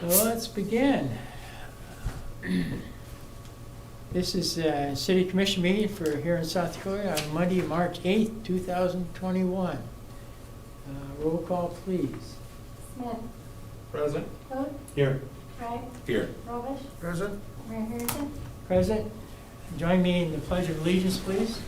Well, let's begin. This is a City Commission meeting for here in South Dakota on Monday, March 8th, 2021. Roll call, please. Smith. Present. Vote. Here. Wright. Here. Robish. Present. Mayor Harrington. Present. Join me in the Pledge of Allegiance, please.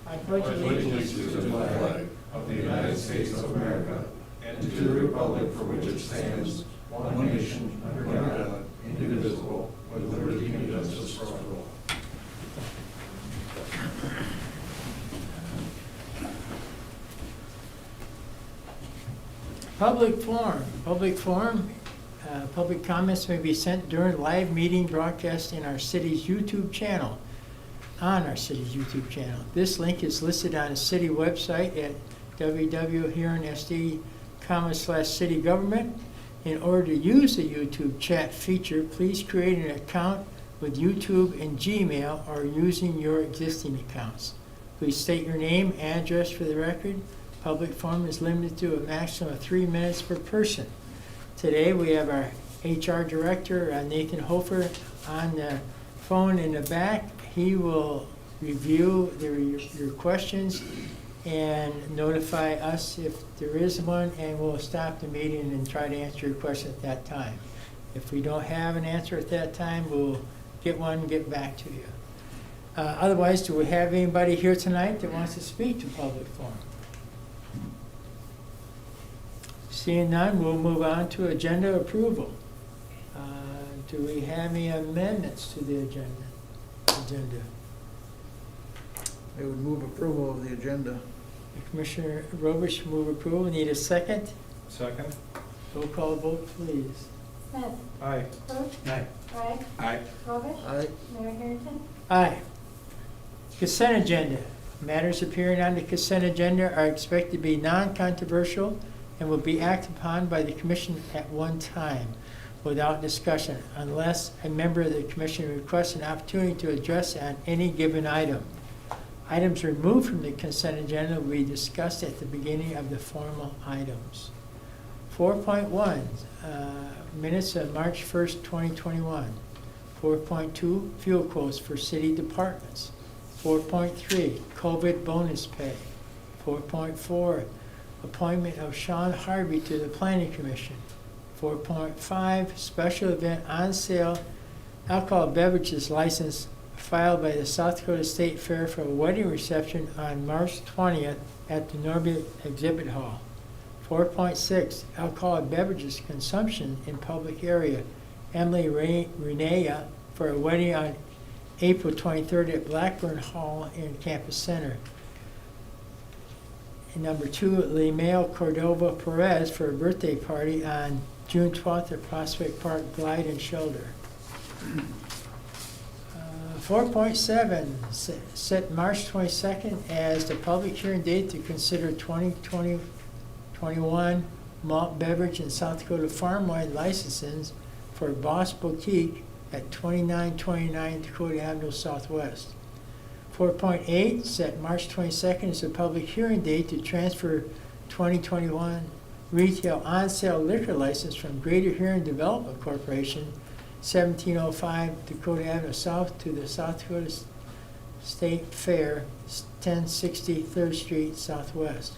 I pledge allegiance to the flag of the United States of America and to the republic for which it stands, one nation, under God, indivisible, with liberty and justice for all. Public forum. Public comments may be sent during live meeting broadcast in our city's YouTube channel. This link is listed on the city website at www.huron.sd/citygovernment. In order to use the YouTube chat feature, please create an account with YouTube and Gmail or using your existing accounts. Please state your name, address for the record. Public forum is limited to a maximum of 3 minutes per person. Today we have our HR Director, Nathan Hofer, on the phone in the back. He will review your questions and notify us if there is one, and we'll stop the meeting and try to answer your question at that time. If we don't have an answer at that time, we'll get one and get back to you. Otherwise, do we have anybody here tonight that wants to speak to public forum? Seeing none, we'll move on to agenda approval. Do we have any amendments to the agenda? I would move approval of the agenda. Commissioner Robish, move approval. Need a second? Second. Roll call vote, please. Smith. Aye. Vote. Aye. Wright. Aye. Robish. Aye. Mayor Harrington. Aye. Consent agenda. Matters appearing on the consent agenda are expected to be non-controversial and will be acted upon by the commission at one time without discussion unless a member of the commission requests an opportunity to address on any given item. Items removed from the consent agenda will be discussed at the beginning of the formal items. 4.1, minutes of March 1st, 2021. 4.2, fuel quotes for city departments. 4.3, COVID bonus pay. 4.4, appointment of Sean Harvey to the Planning Commission. 4.5, special event on sale alcohol beverages license filed by the South Dakota State Fair for a wedding reception on March 20th at the Norby Exhibit Hall. 4.6, alcoholic beverages consumption in public area. Emily Renea for a wedding on April 23rd at Blackburn Hall in Campus Center. And number 2, Limael Cordova Perez for a birthday party on June 12th at Prospect Park Glide and Shelter. 4.7, set March 22nd as the public hearing date to consider 2020-21 malt beverage and South Dakota farm wine licenses for Boss Boutique at 2929 Dakota Avenue Southwest. 4.8, set March 22nd as the public hearing date to transfer 2021 retail on-sale liquor license from Greater Huron Development Corporation, 1705 Dakota Avenue South to the South Dakota State Fair, 1060 3rd Street Southwest.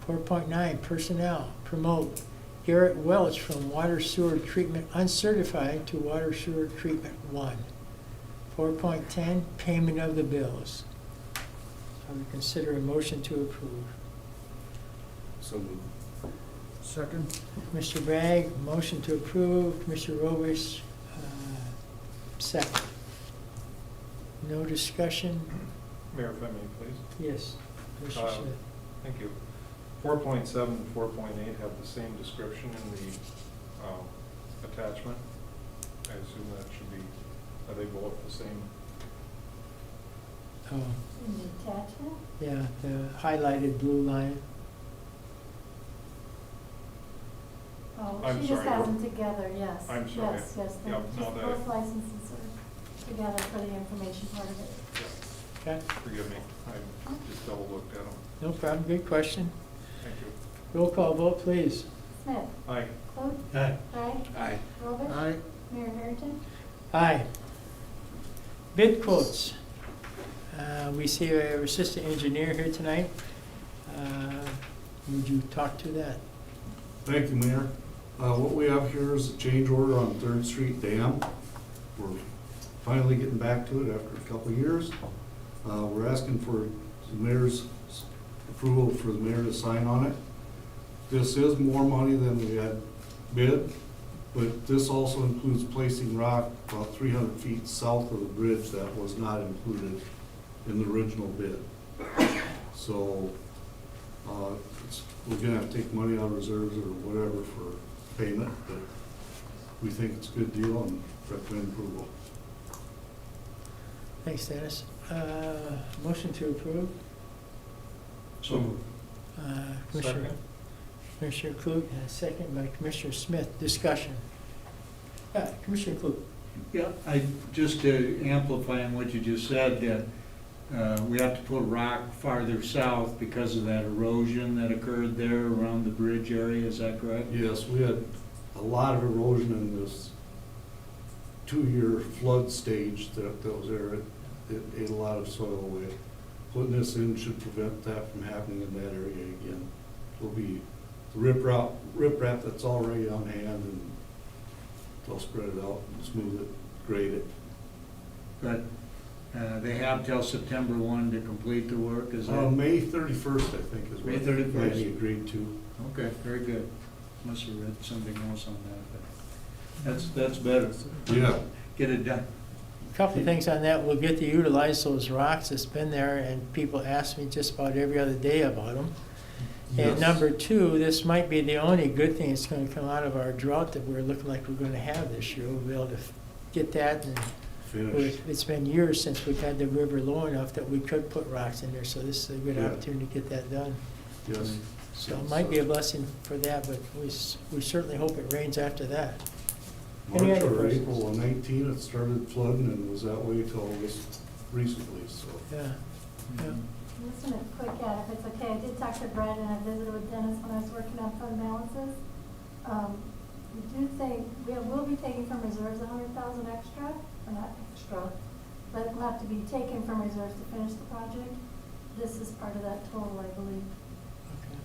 4.9, personnel, promote Garrett Welch from Water Sewer Treatment Uncertified to Water Sewer Treatment 1. 4.10, payment of the bills. I would consider a motion to approve. So moved. Second. Mr. Bragg, motion to approve. Commissioner Robish, second. No discussion? Mayor, if I may, please. Yes, Mr. Smith. Thank you. 4.7 and 4.8 have the same description in the attachment. I assume that should be, are they both the same? Oh, In the attachment. yeah, the highlighted blue line. Oh, I'm she just sorry, has what? them together, yes. I'm sorry. Yes, yes, they're Yep, no, just that- both licenses are together for the information part of it. Okay, Forgive me, I just double looked at them. no problem, good question. Thank you. Roll call vote, please. Smith. Aye. Clute. Aye. Bragg. Aye. Robish. Aye. Mayor Harrington. Aye. Bid quotes. We see our assistant engineer here tonight. Would you talk to that? Thank you, Mayor. What we have here is a change order on Third Street Dam. We're finally getting back to it after a couple of years. We're asking for the mayor's approval for the mayor to sign on it. This is more money than we had bid, but this also includes placing rock about 300 feet south of the bridge that was not included in the original bid. So we're gonna have to take money out of reserves or whatever for payment, but we think it's a good deal and recommend approval. Thanks, Dennis. Motion to approve. So moved. Commissioner Clute, and a second by Commissioner Smith. Discussion. Commissioner Clute. Yeah, just to amplify on what you just said, we have to put rock farther south because of that erosion that occurred there around the bridge area, is that correct? Yes, we had a lot of erosion in this 2-year flood stage that was there. It ate a lot of soil away. Putting this in should prevent that from happening in that area again. It'll be the riprap that's already on hand, and they'll spread it out and smooth it, grade it. But they have till September 1 to complete the work, is that? May 31st, I think, is May what 31st. Randy agreed to. Okay, very good. Must have read something else on that, but that's better. Yeah. Get it done. Couple of things on that. We'll get to utilize those rocks that's been there, and people ask me just about every other day about them. And Yes. number two, this might be the only good thing that's going to come out of our drought that we're looking like we're going to have this year. We'll be able to get that, and Finished. it's been years since we've had the river low enough that we could put rocks in there, so this is a good Yeah. opportunity to get that done. Yes. So it might be a blessing for that, but we certainly hope it rains after that. Any March other or questions? April of 19, it started flooding and was that way till just recently, so. Yeah, yeah. Listen, a quick ad, if it's okay. I did talk to Brad and I visited with Dennis when I was working on fund balances. We do think, we will be taking from reserves 100,000 extra, or not extra, but it will have to be taken from reserves to finish the project. This is part of that total, I believe. Okay.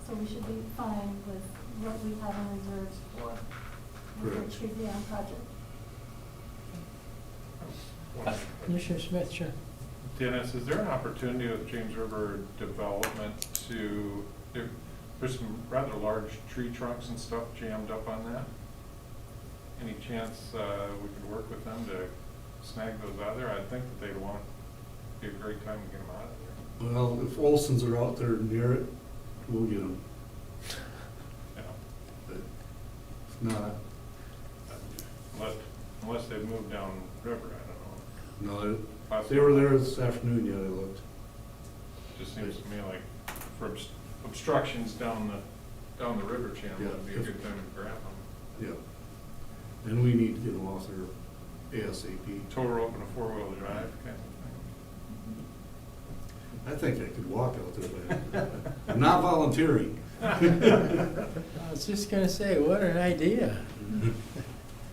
So we should be fine with what we have in reserves for the Correct. Tree Dam project. Commissioner Smith, sure. Dennis, is there an opportunity with James River Development to, there's some rather large tree trunks and stuff jammed up on that? Any chance we could work with them to snag those out of there? I think that they'd want, be a great time to get them out of there. Well, if Olson's are out there near it, we'll get them. You know, But if not, unless they've moved down river, I don't know. no, they were there this afternoon, yeah, I looked. Just seems to me like for obstructions down the river channel Yeah. would be a good time to grab them. Yeah. And we need to get them off there ASAP. Tow rope and a four-wheel drive kind of I think I could walk out there, but I'm not volunteering. I was just gonna say, what an idea.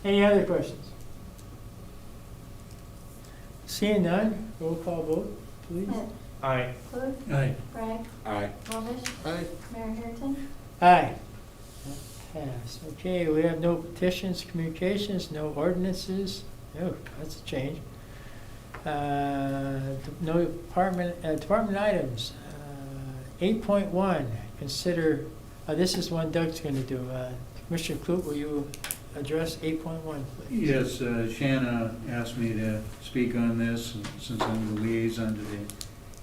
Any other questions? Seeing none, roll call vote, please. Smith. thing. Aye. Clute. Aye. Bragg. Aye. Robish. Aye. Mayor Harrington. Aye. Pass. Okay, we have no petitions, communications, no ordinances. Oh, that's a change. No department items. 8.1, consider, this is one Doug's gonna do. Commissioner Clute, will you address 8.1, please? Yes, Shanna asked me to speak on this, since I'm the liaison to the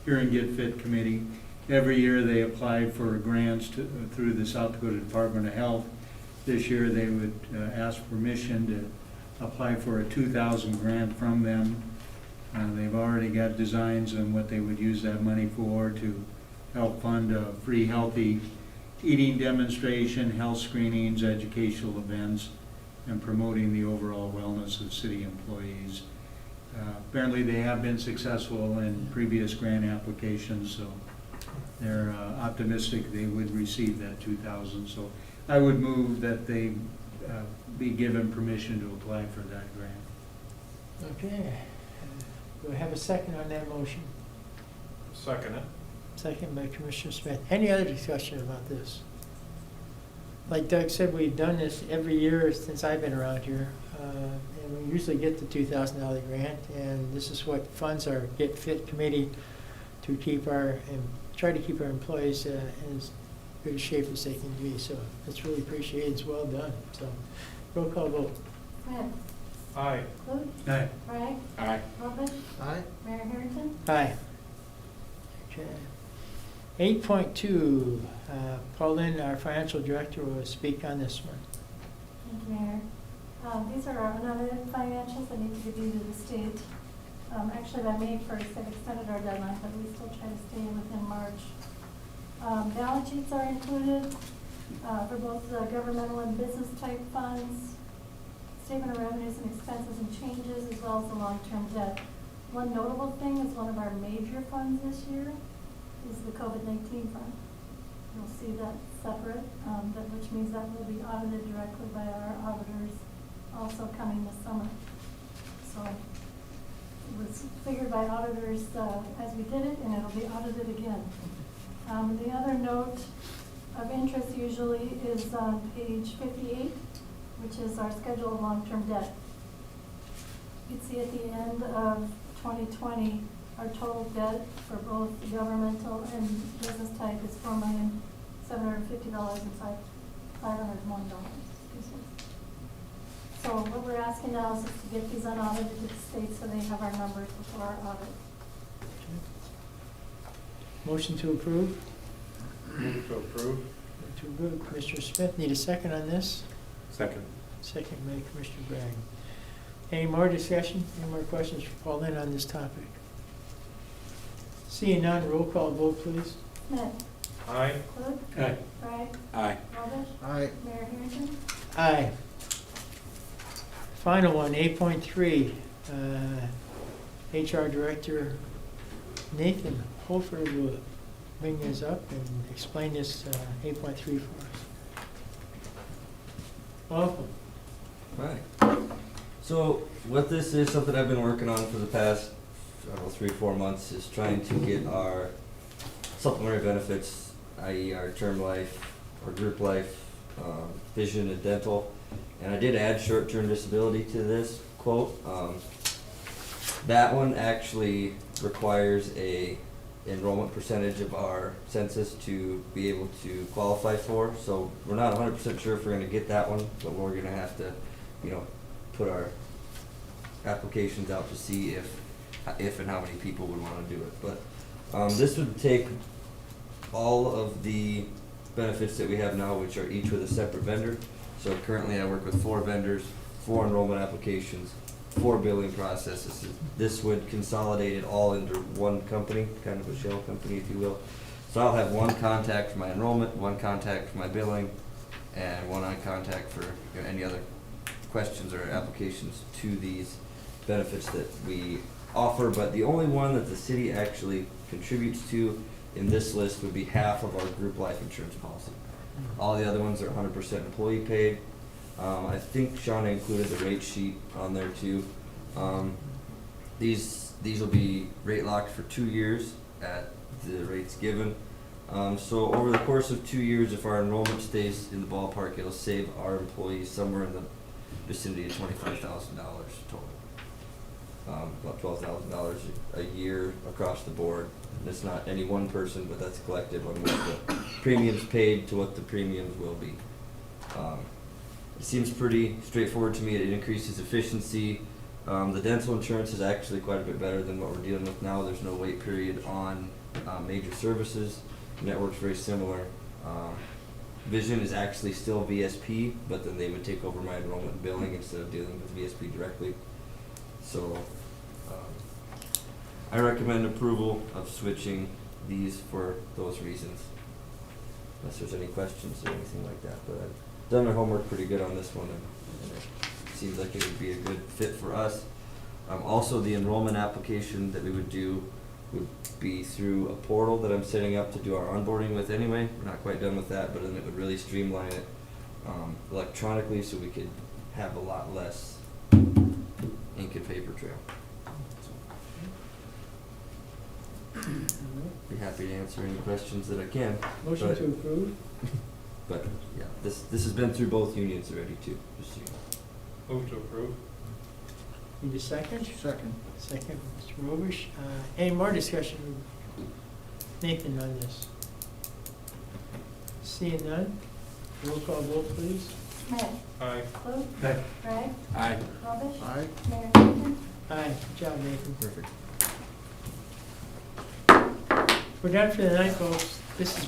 Huron Get Fit Committee. Every year they apply for grants through the South Dakota Department of Health. This year they would ask permission to apply for a 2,000 grant from them. They've already got designs on what they would use that money for to help fund a free healthy eating demonstration, health screenings, educational events, and promoting the overall wellness of city employees. Apparently they have been successful in previous grant applications, so they're optimistic they would receive that 2,000. So I would move that they be given permission to apply for that grant. Okay. Do I have a second on that motion? Second it. Second by Commissioner Smith. Any other discussion about this? Like Doug said, we've done this every year since I've been around here. And we usually get the $2,000 grant, and this is what funds our Get Fit committee to keep try to keep our employees in as good a shape as they can be. So it's really appreciated. It's well done. So roll call vote. Smith, Aye. Clute, Aye. Bragg, Aye. Robert, Aye. Mayor Harrington. Aye. Okay. 8.2, Pauline, our financial director, will speak on this one. Thank you, Mayor. These are our unaudited financials that need to be due to the state. Actually, by May 1st, they've extended our deadline, but we still try to stay within March. Balance sheets are included for both the governmental and business type funds, statement of revenues and expenses and changes, as well as the long-term debt. One notable thing is one of our major funds this year is the COVID-19 fund. You'll see that separate, which means that will be audited directly by our auditors, also coming this summer. So it was figured by auditors as we did it, and it'll be audited again. The other note of interest usually is on page 58, which is our schedule of long-term debt. You can see at the end of 2020, our total debt for both governmental and business type is $4,750,501. So what we're asking now is to get these unaudited to the state so they have our numbers before our audit. Motion to approve. Move to approve. To approve. Commissioner Smith, need a second on this? Second. Second by Commissioner Bragg. Any more discussion? Any more questions for Pauline on this topic? Seeing none, roll call vote, please. Smith, Aye. Clute, Aye. Bragg, Aye. Robert, Aye. Mayor Harrington. Aye. Final one, 8.3. HR Director Nathan Holford will bring this up and explain this 8.3 for us. Welcome. Right. So what this is, something I've been working on for the past, I don't know, 3-4 months, is trying to get our supplementary benefits, i.e. our term life, or group life, vision and dental. And I did add short-term disability to this quote. That one actually requires a enrollment percentage of our census to be able to qualify for. So we're not 100% sure if we're gonna get that one, but we're gonna have to, put our applications out to see if and how many people would wanna do it. But this would take all of the benefits that we have now, which are each with a separate vendor. So currently I work with 4 vendors, 4 enrollment applications, 4 billing processes. This would consolidate it all into one company, kind of a shell company, if you will. So I'll have one contact for my enrollment, one contact for my billing, and one contact for any other questions or applications to these benefits that we offer. But the only one that the city actually contributes to in this list would be half of our group life insurance policy. All the other ones are 100% employee paid. I think Shauna included the rate sheet on there too. These will be rate locked for 2 years at the rates given. So over the course of 2 years, if our enrollment stays in the ballpark, it'll save our employees somewhere in the vicinity of $25,000 total. About $12,000 a year across the board. And it's not any one person, but that's collected on what the premiums paid to what the premiums will be. It seems pretty straightforward to me. It increases efficiency. The dental insurance is actually quite a bit better than what we're dealing with now. There's no wait period on major services. Network's very similar. Vision is actually still VSP, but then they would take over my enrollment and billing instead of dealing with VSP directly. So I recommend approval of switching these for those reasons. Unless there's any questions or anything like that, but I've done my homework pretty good on this one, and it seems like it would be a good fit for us. Also, the enrollment application that we would do would be through a portal that I'm setting up to do our onboarding with anyway. We're not quite done with that, but then it would really streamline it electronically so we could have a lot less ink and paper trail. Be happy to answer any questions that I can. Motion But- to approve? But yeah, this has been through both unions already too, just so you know. Move to approve. Need a second? Second. Second, Mr. Robish. Any more discussion? Nathan on this? Seeing none, roll call vote please. Schmidt, Aye. Luke, Aye. Greg, Aye. Robish, Aye. Mayor Kingston. Aye, good job Nathan. Perfect. We're done for the night, folks. This is